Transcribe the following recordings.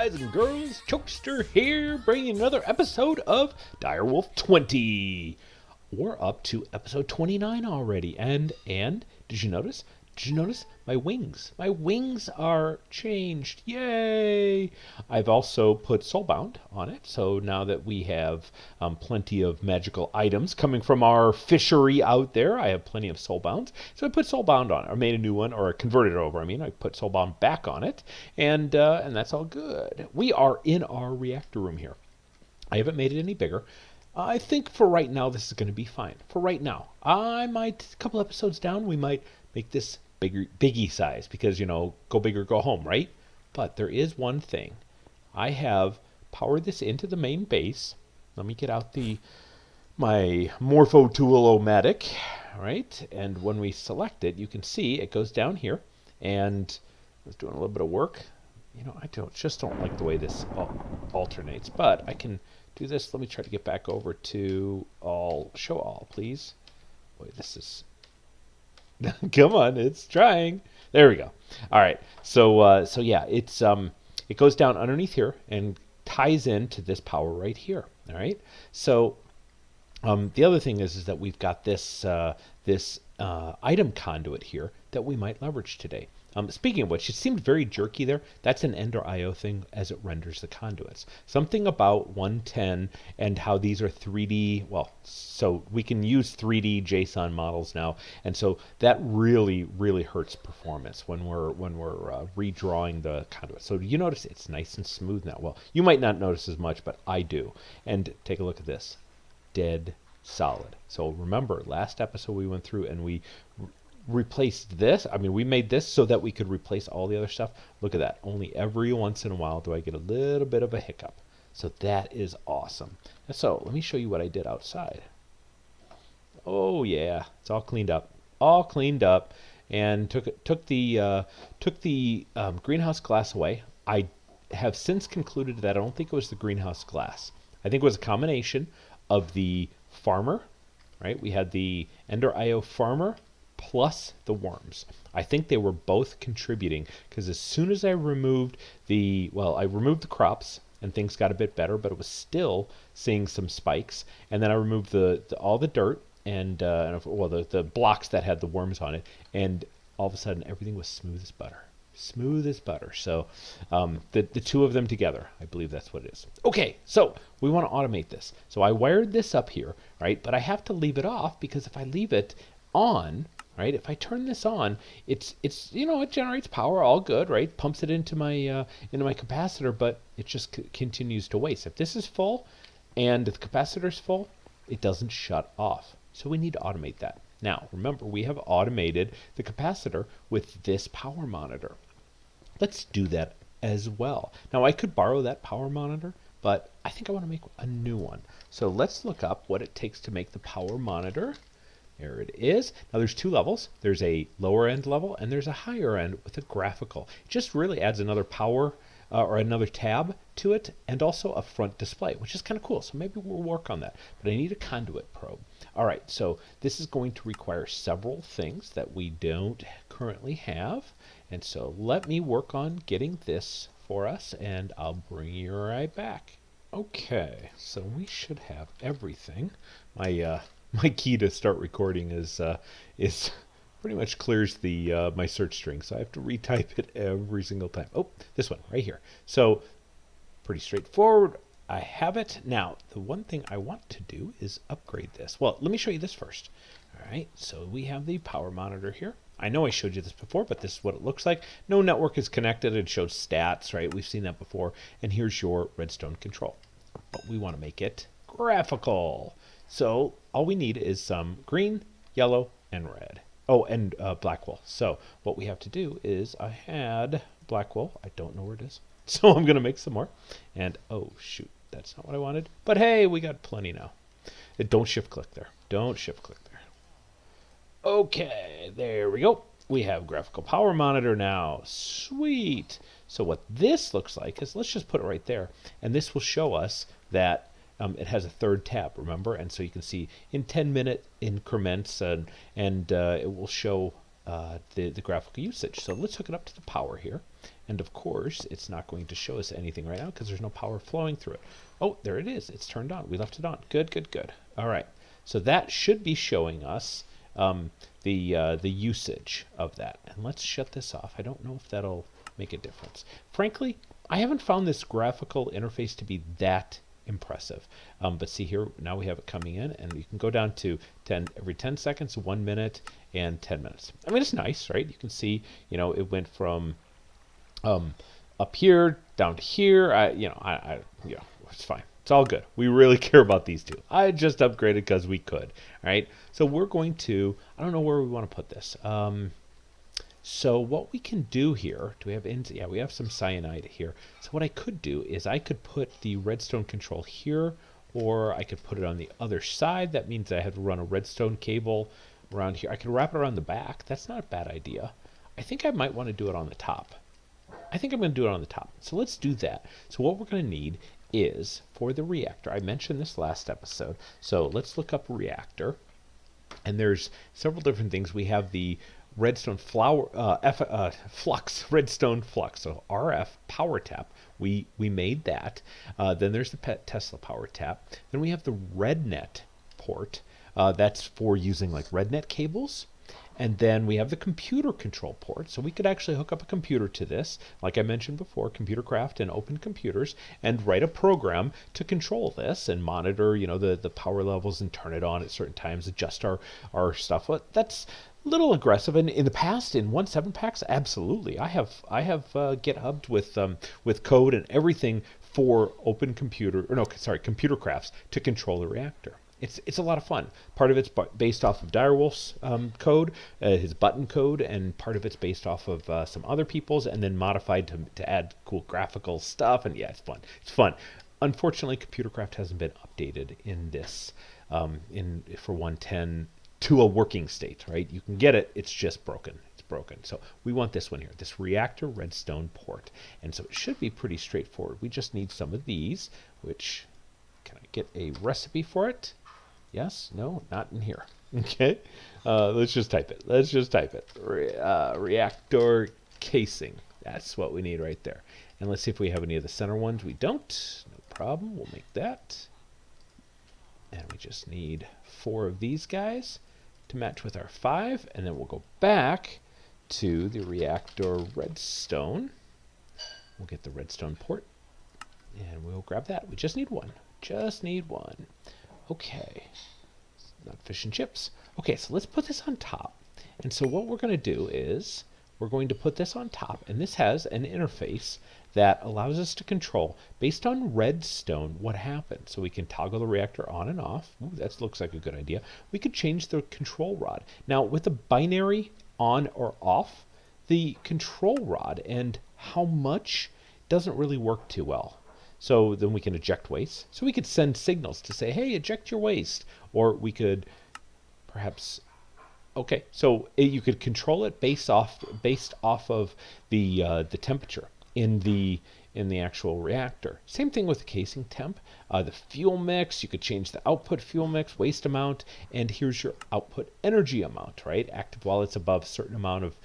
guys and girls, Chokester here, bringing another episode of Direwolf20. We're up to episode 29 already, and did you notice? Did you notice my wings? My wings are changed. Yay! I've also put Soulbound on it, so now that we have plenty of magical items coming from our fishery out there, I have plenty of Soulbounds. So I put Soulbound on it, or made a new one, or converted it over. I put Soulbound back on it, and that's all good. We are in our reactor room here. I haven't made it any bigger. I think for right now this is going to be fine. For right now, I might, a couple episodes down, we might make this biggie size, because, you know, go big or go home, right? But there is one thing. I have powered this into the main base. Let me get out my Morpho Tool-O-Matic, right? And when we select it, you can see it goes down here, and I was doing a little bit of work. You know, I just don't like the way this alternates, but I can do this. Let me try to get back over to show all, please. Boy, this is come on, it's trying. There we go. All right. So yeah, it goes down underneath here and ties into this power right here. All right. So the other thing is that we've got this item conduit here that we might leverage today. Speaking of which, it seemed very jerky there. That's an EnderIO thing as it renders the conduits. Something about 110 and how these are 3D, well, so we can use 3D JSON models now, and so that really, really hurts performance when we're redrawing the conduit. So you notice it's nice and smooth now. Well, you might not notice as much, but I do. And take a look at this. Dead solid. So remember, last episode we went through and we replaced this. We made this so that we could replace all the other stuff. Look at that. Only every once in a while do I get a little bit of a hiccup. So that is awesome. So let me show you what I did outside. Oh yeah, it's all cleaned up. All cleaned up, and took the greenhouse glass away. I have since concluded that I don't think it was the greenhouse glass. I think it was a combination of the farmer, right? We had the EnderIO farmer plus the worms. I think they were both contributing, because as soon as I removed the crops and things got a bit better, but it was still seeing some spikes. And then I removed all the dirt and the blocks that had the worms on it, and all of a sudden everything was smooth as butter. Smooth as butter. So the two of them together, I believe that's what it is. Okay, so we want to automate this. So I wired this up here, right? But I have to leave it off, because if I leave it on, right, if I turn this on, it's you know, it generates power, all good, right? Pumps it into my capacitor, but it just continues to waste. If this is full and the capacitor's full, it doesn't shut off. So we need to automate that. Now, remember, we have automated the capacitor with this power monitor. Let's do that as well. Now, I could borrow that power monitor, but I think I want to make a new one. So let's look up what it takes to make the power monitor. There it is. Now there's two levels. There's a lower end level and there's a higher end with a graphical. It just really adds another power or another tab to it, and also a front display, which is kind of cool. So maybe we'll work on that. But I need a conduit probe. All right, so this is going to require several things that we don't currently have. And so let me work on getting this for us, and I'll bring you right back. Okay, so we should have everything. My key to start recording is pretty much clears the my search string, so I have to retype it every single time. Oh, this one right here. So pretty straightforward. I have it. Now, the one thing I want to do is upgrade this. Well, let me show you this first. All right, so we have the power monitor here. I know I showed you this before, but this is what it looks like. No network is connected. It shows stats, right? We've seen that before. And here's your redstone control. But we want to make it graphical. So all we need is some green, yellow, and red. Oh, and black wool. So what we have to do is, I had black wool. I don't know where it is. So I'm going to make some more. And oh, shoot, that's not what I wanted. But hey, we got plenty now. Don't shift click there. Don't shift click there. Okay, there we go. We have graphical power monitor now. Sweet. So what this looks like is, let's just put it right there. And this will show us that it has a third tab, remember? And so you can see in 10-minute increments, and it will show the graphical usage. So let's hook it up to the power here. And of course, it's not going to show us anything right now because there's no power flowing through it. Oh, there it is. It's turned on. We left it on. Good, good, good. All right. So that should be showing us the usage of that. And let's shut this off. I don't know if that'll make a difference. Frankly, I haven't found this graphical interface to be that impressive. But see here, now we have it coming in, and you can go down to 10 every 10 seconds, 1 minute, and 10 minutes. I mean, it's nice, right? You can see, you know, it went from up here down to here. You know, it's fine. It's all good. We really care about these two. I just upgraded because we could. All right. So we're going to, I don't know where we want to put this. So what we can do here, do we have yeah, we have some cyanide here. So what I could do is I could put the redstone control here, or I could put it on the other side. That means I have to run a redstone cable around here. I could wrap it around the back. That's not a bad idea. I think I might want to do it on the top. I think I'm going to do it on the top. So let's do that. So what we're going to need is, for the reactor, I mentioned this last episode. So let's look up reactor. And there's several different things. We have the redstone flux, redstone flux, so RF power tap. We made that. Then there's the Tesla power tap. Then we have the RedNet port. That's for using like RedNet cables. And then we have the computer control port. So we could actually hook up a computer to this, like I mentioned before, Computer Craft and Open Computers, and write a program to control this and monitor, you know, the power levels and turn it on at certain times, adjust our stuff. But that's a little aggressive. And in the past, in 1.7 packs, absolutely. I have GitHub'd with code and everything for Open Computer, or no, sorry, Computer Crafts to control the reactor. It's a lot of fun. Part of it's based off of Direwolf's code, his button code, and part of it's based off of some other people's, and then modified to add cool graphical stuff. And yeah, it's fun. It's fun. Unfortunately, ComputerCraft hasn't been updated in this for 1.10 to a working state. Right? You can get it. It's just broken. It's broken. So we want this one here, this reactor redstone port, and so it should be pretty straightforward. We just need some of these, which, can I get a recipe for it? Yes? No? Not in here. Okay. Let's just type it. Let's just type it. Reactor casing. That's what we need right there. And let's see if we have any of the center ones. We don't. No problem. We'll make that. And we just need 4 of these guys to match with our 5. And then we'll go back to the reactor redstone. We'll get the redstone port. And we'll grab that. We just need 1. Just need 1. Okay. Not fish and chips. Okay, so let's put this on top. And so what we're going to do is we're going to put this on top. And this has an interface that allows us to control, based on redstone, what happens. So we can toggle the reactor on and off. Ooh, that looks like a good idea. We could change the control rod. Now, with the binary on or off, the control rod and how much doesn't really work too well. So then we can eject waste. So we could send signals to say, hey, eject your waste. Or we could perhaps, okay, so you could control it based off of the temperature in the actual reactor. Same thing with the casing temp. The fuel mix, you could change the output fuel mix, waste amount, and here's your output energy amount, right? Active while it's above a certain amount of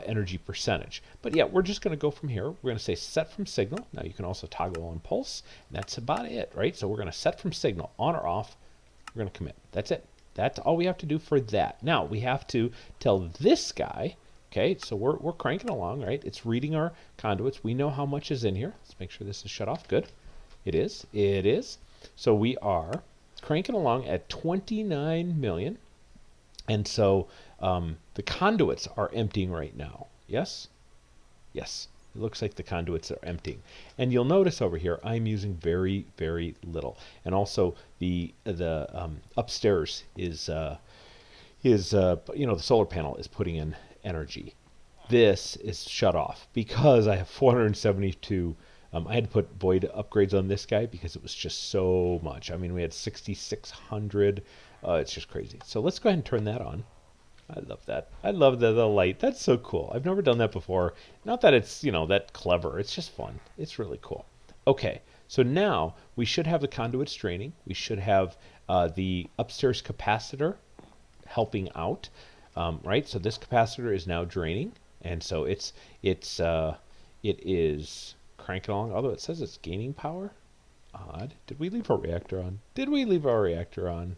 energy percentage. But yeah, we're just going to go from here. We're going to say set from signal. Now you can also toggle on pulse. And that's about it, right? So we're going to set from signal on or off. We're going to commit. That's it. That's all we have to do for that. Now we have to tell this guy. Okay, so we're cranking along, right? It's reading our conduits. We know how much is in here. Let's make sure this is shut off. Good. It is. It is. So we are cranking along at 29 million. And so the conduits are emptying right now. Yes? Yes. It looks like the conduits are emptying. And you'll notice over here, I'm using very, very little. And also the upstairs is you know, the solar panel is putting in energy. This is shut off because I have 472. I had to put void upgrades on this guy because it was just so much. I mean, we had 6,600. It's just crazy. So let's go ahead and turn that on. I love that. I love the light. That's so cool. I've never done that before. Not that it's, you know, that clever. It's just fun. It's really cool. Okay, so now we should have the conduits draining. We should have the upstairs capacitor helping out. right? So this capacitor is now draining, and so it is cranking along, although it says it's gaining power. Odd. Did we leave our reactor on? Did we leave our reactor on?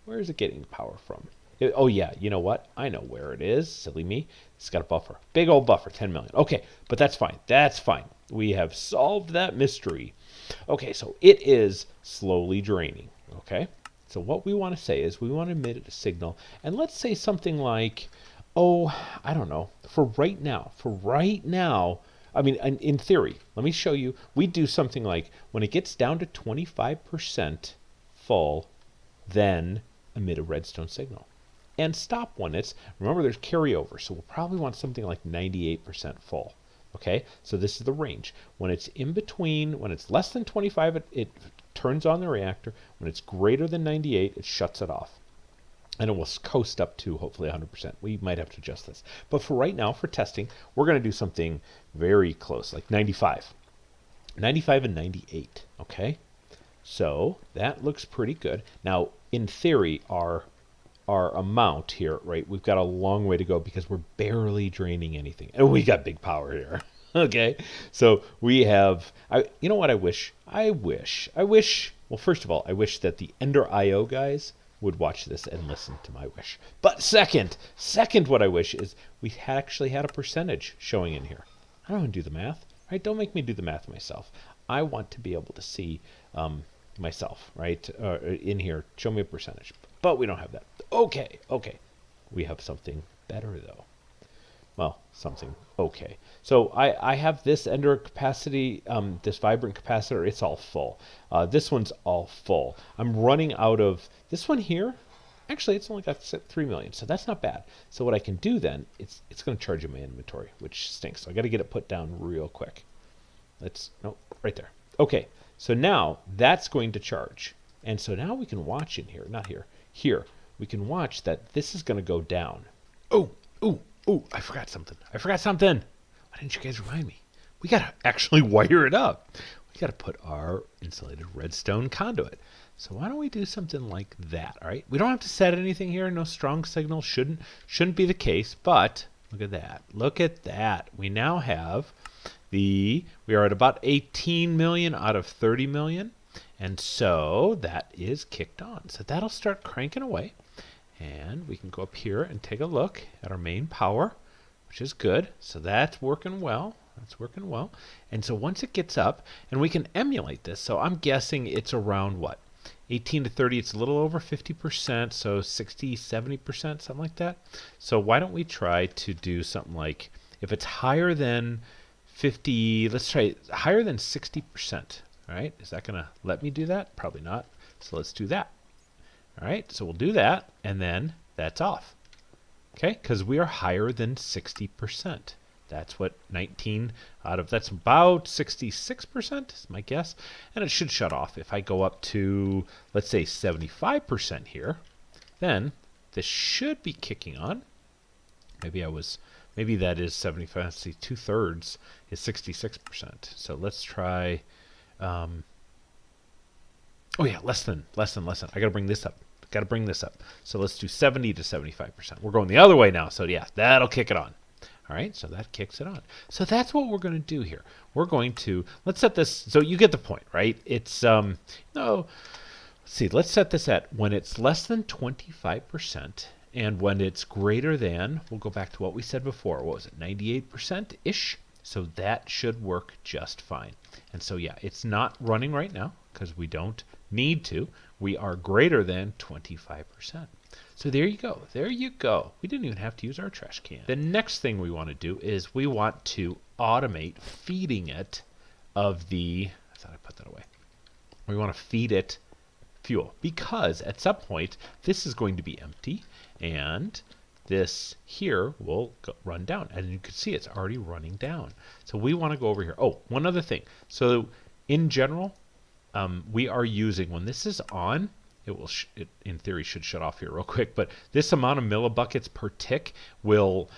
Where is it getting power from? Oh yeah, you know what? I know where it is. Silly me. It's got a buffer. Big old buffer, 10 million. Okay, but that's fine. That's fine. We have solved that mystery. Okay, so it is slowly draining. Okay, so what we want to say is we want to emit a signal, and let's say something like, oh, I don't know, for right now, I mean, in theory, let me show you, we do something like, when it gets down to 25% full, then emit a redstone signal. And stop when it's, remember there's carryover, so we'll probably want something like 98% full. Okay, so this is the range. When it's in between, when it's less than 25, it turns on the reactor. When it's greater than 98, it shuts it off. And it will coast up to hopefully 100%. We might have to adjust this. But for right now, for testing, we're going to do something very close, like 95. 95 and 98, okay? So that looks pretty good. Now, in theory, our amount here, right, we've got a long way to go because we're barely draining anything. And we got big power here. Okay, so we have, you know what I wish? Well, first of all, I wish that the EnderIO guys would watch this and listen to my wish. But second, what I wish is we actually had a percentage showing in here. I don't want to do the math, right? Don't make me do the math myself. I want to be able to see myself, right, in here. Show me a percentage. But we don't have that. Okay. We have something better, though. Well, something okay. So I have this ender capacity, this vibrant capacitor. It's all full. This one's all full. I'm running out of this one here. Actually, it's only got 3 million, so that's not bad. So what I can do then, it's going to charge in my inventory, which stinks. So I got to get it put down real quick. Nope, right there. Okay, so now that's going to charge. And so now we can watch in here, not here, here. We can watch that this is going to go down. Oh, I forgot something. Why didn't you guys remind me? We got to actually wire it up. We got to put our insulated redstone conduit. So why don't we do something like that, all right? We don't have to set anything here. No strong signal. Shouldn't be the case, but look at that. Look at that. We now have we are at about 18 million out of 30 million. And so that is kicked on. So that'll start cranking away. And we can go up here and take a look at our main power, which is good. So that's working well. And so once it gets up, and we can emulate this. So I'm guessing it's around what? 18 to 30, it's a little over 50%, so 60, 70%, something like that. So why don't we try to do something like, if it's higher than 50, let's try higher than 60%. All right, is that going to let me do that? Probably not. So let's do that. All right, so we'll do that, and then that's off. Okay, because we are higher than 60%. That's what 19 out of, that's about 66% is my guess. And it should shut off. If I go up to, let's say 75% here, then this should be kicking on. Maybe that is 75, let's see, 2/3 is 66%. So let's try, oh yeah, less than. I gotta bring this up. So let's do 70 to 75%. We're going the other way now. So yeah, that'll kick it on. All right, so that kicks it on. So that's what we're going to do here. We're going to, let's set this, so you get the point, right? It's, no, let's see, let's set this at when it's less than 25%, and when it's greater than, we'll go back to what we said before, what was it, 98%-ish? So that should work just fine. And so yeah, it's not running right now, because we don't need to. We are greater than 25%. So there you go. We didn't even have to use our trash can. The next thing we want to do is we want to automate feeding it of the, I thought I put that away. We want to feed it fuel because at some point this is going to be empty and this here will run down. And you can see it's already running down. So we want to go over here. Oh, one other thing. So in general, we are using, when this is on, it in theory should shut off here real quick, but this amount of millibuckets per tick will,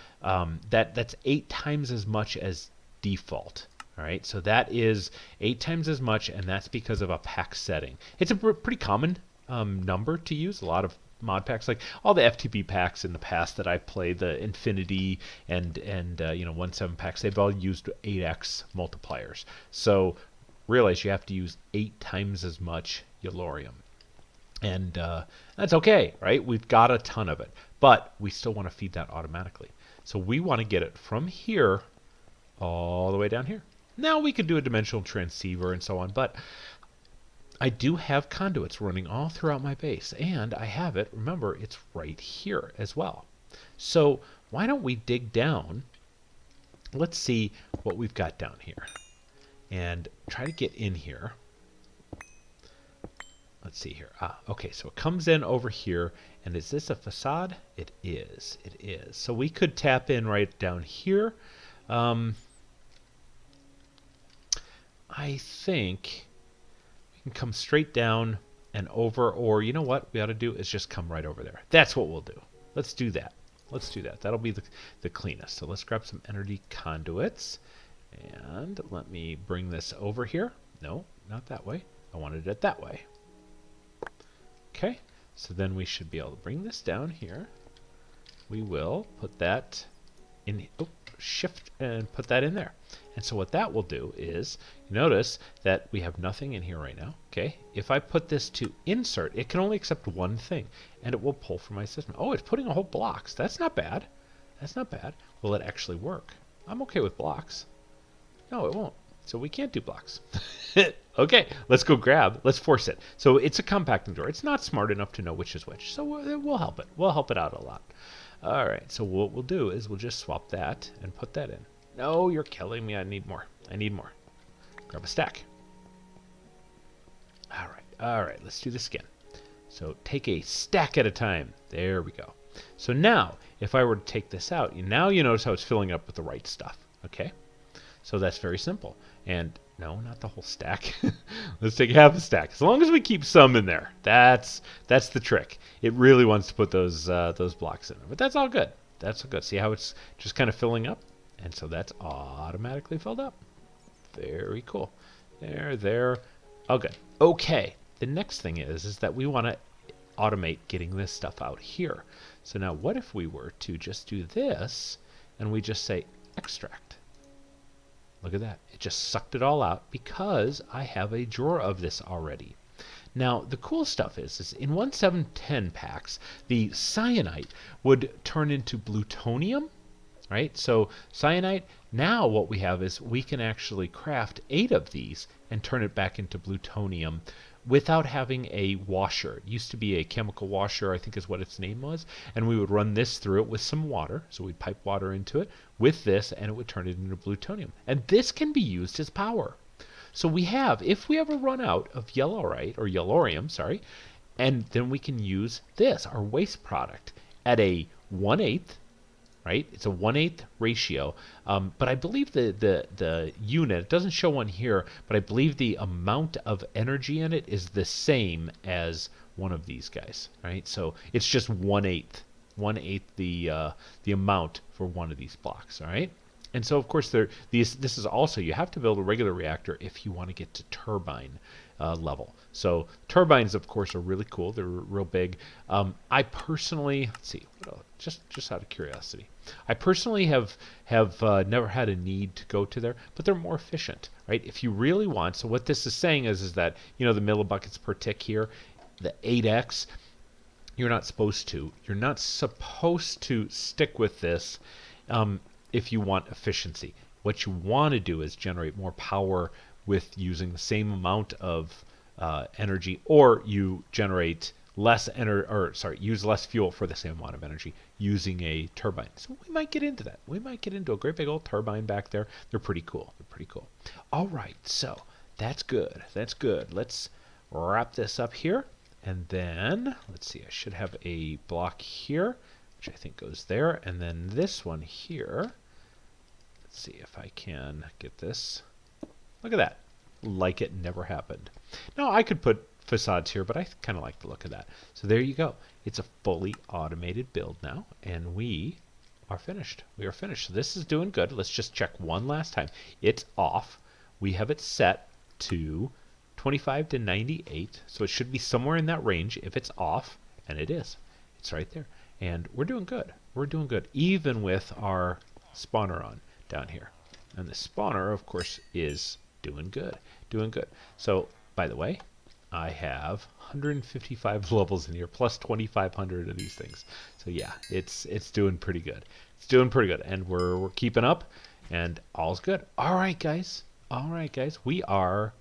that's 8 times as much as default. All right, so that is 8 times as much, and that's because of a pack setting. It's a pretty common number to use. A lot of mod packs, like all the FTB packs in the past that I played, the Infinity and 1.7 packs, they've all used 8x multipliers. So realize you have to use 8 times as much Yellorium. And that's okay, right? We've got a ton of it, but we still want to feed that automatically. So we want to get it from here all the way down here. Now we could do a dimensional transceiver and so on, but I do have conduits running all throughout my base, and I have it, remember, it's right here as well. So why don't we dig down? Let's see what we've got down here and try to get in here. Let's see here. Okay, so it comes in over here, and is this a facade? It is. It is. So we could tap in right down here. I think we can come straight down and over, or you know what we ought to do is just come right over there. That's what we'll do. Let's do that. Let's do that. That'll be the cleanest. So let's grab some energy conduits, and let me bring this over here. No, not that way. I wanted it that way. Okay, so then we should be able to bring this down here. We will put that in, shift and put that in there. And so what that will do is, notice that we have nothing in here right now. Okay, if I put this to insert, it can only accept one thing, and it will pull from my system. Oh, it's putting a whole blocks. That's not bad. That's not bad. Will it actually work? I'm okay with blocks. No, it won't. So we can't do blocks. Okay, let's go grab. Let's force it. So it's a compacting door. It's not smart enough to know which is which. So we'll help it. We'll help it out a lot. All right, so what we'll do is we'll just swap that and put that in. No, you're killing me. I need more. I need more. Grab a stack. All right, let's do this again. So take a stack at a time. There we go. So now, if I were to take this out, now you notice how it's filling up with the right stuff. Okay? So that's very simple. And no, not the whole stack. Let's take half a stack. As long as we keep some in there, that's the trick. It really wants to put those blocks in there, but that's all good. That's all good. See how it's just kind of filling up, and so that's automatically filled up. Very cool. There. Oh, good. Okay. The next thing is that we want to automate getting this stuff out here. So now, what if we were to just do this, and we just say extract? Look at that. It just sucked it all out because I have a drawer of this already. Now, the cool stuff is in 1.7.10 packs, the cyanite would turn into plutonium, right? So cyanite, now what we have is we can actually craft 8 of these and turn it back into plutonium without having a washer. It used to be a chemical washer, I think is what its name was, and we would run this through it with some water. So we'd pipe water into it with this, and it would turn it into plutonium. And this can be used as power. So we have, if we ever run out of Yellorium, sorry, and then we can use this, our waste product, at a 1/8, right? It's a 1/8 ratio. But I believe the unit, it doesn't show one here, but I believe the amount of energy in it is the same as one of these guys, right? So it's just 1/8 the amount for one of these blocks, all right? And so, of course, this is also, you have to build a regular reactor if you want to get to turbine level. So turbines, of course, are really cool. They're real big. I personally, let's see, just out of curiosity, I personally have never had a need to go to there, but they're more efficient, right? If you really want, so what this is saying is that, the millibuckets per tick here, the 8x, you're not supposed to stick with this if you want efficiency. What you want to do is generate more power with using the same amount of energy, or you generate less use less fuel for the same amount of energy using a turbine. So we might get into that. We might get into a great big old turbine back there. They're pretty cool. All right, so that's good. Let's wrap this up here, and then let's see. I should have a block here, which I think goes there, and then this one here. Let's see if I can get this. Look at that. Like it never happened. Now, I could put facades here, but I kind of like the look of that. So there you go. It's a fully automated build now, and we are finished. So this is doing good. Let's just check one last time. It's off. We have it set to 25 to 98, so it should be somewhere in that range if it's off, and it is. It's right there. And we're doing good. We're doing good, even with our spawner on down here. And the spawner, of course, is doing good. Doing good. So, by the way, I have 155 levels in here, plus 2,500 of these things. So yeah, it's doing pretty good. It's doing pretty good, and we're keeping up, and all's good. All right, guys. All right, guys. We are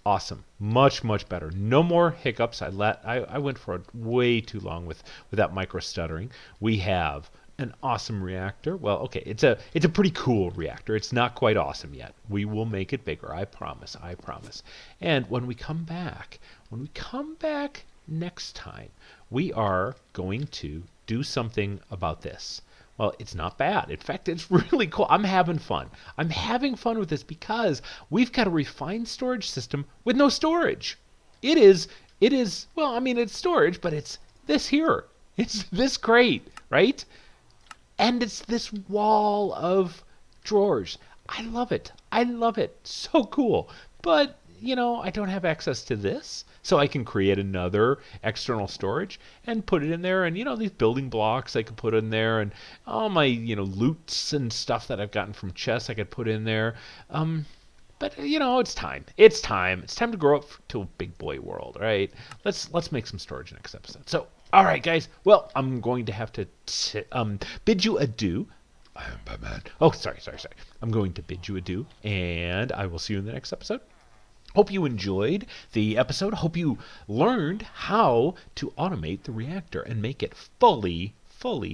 awesome. Much better. No more hiccups. I went for way too long with that micro stuttering. We have an awesome reactor. Well, okay, it's a pretty cool reactor. It's not quite awesome yet. We will make it bigger. I promise. I promise. And when we come back next time, we are going to do something about this. Well, it's not bad. In fact, it's really cool. I'm having fun. I'm having fun with this because we've got a refined storage system with no storage. It is, well, I mean, it's storage, but it's this here. It's this great, right? And it's this wall of drawers. I love it. I love it. So cool. But, you know, I don't have access to this. So I can create another external storage and put it in there. And, you know, these building blocks I could put in there. And all my, you know, loots and stuff that I've gotten from chests I could put in there. But, you know, it's time. It's time. It's time to grow up to a big boy world, right? Let's make some storage next episode. So, all right, guys. Well, I'm going to have to bid you adieu. I am Batman. Oh, sorry. I'm going to bid you adieu, and I will see you in the next episode. Hope you enjoyed the episode. Hope you learned how to automate the reactor and make it fully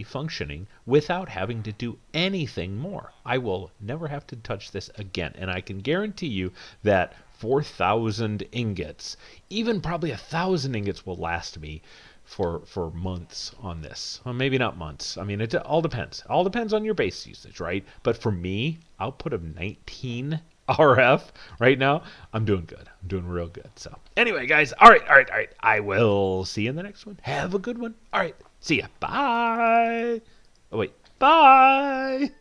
functioning without having to do anything more. I will never have to touch this again, and I can guarantee you that 4,000 ingots, even probably 1,000 ingots, will last me for months on this. Well, maybe not months. I mean, it all depends. All depends on your base usage, right? But for me, output of 19 RF right now, I'm doing good. I'm doing real good. So anyway, guys, all right. I will see you in the next one. Have a good one. All right. See ya. Bye. Oh, wait. Bye.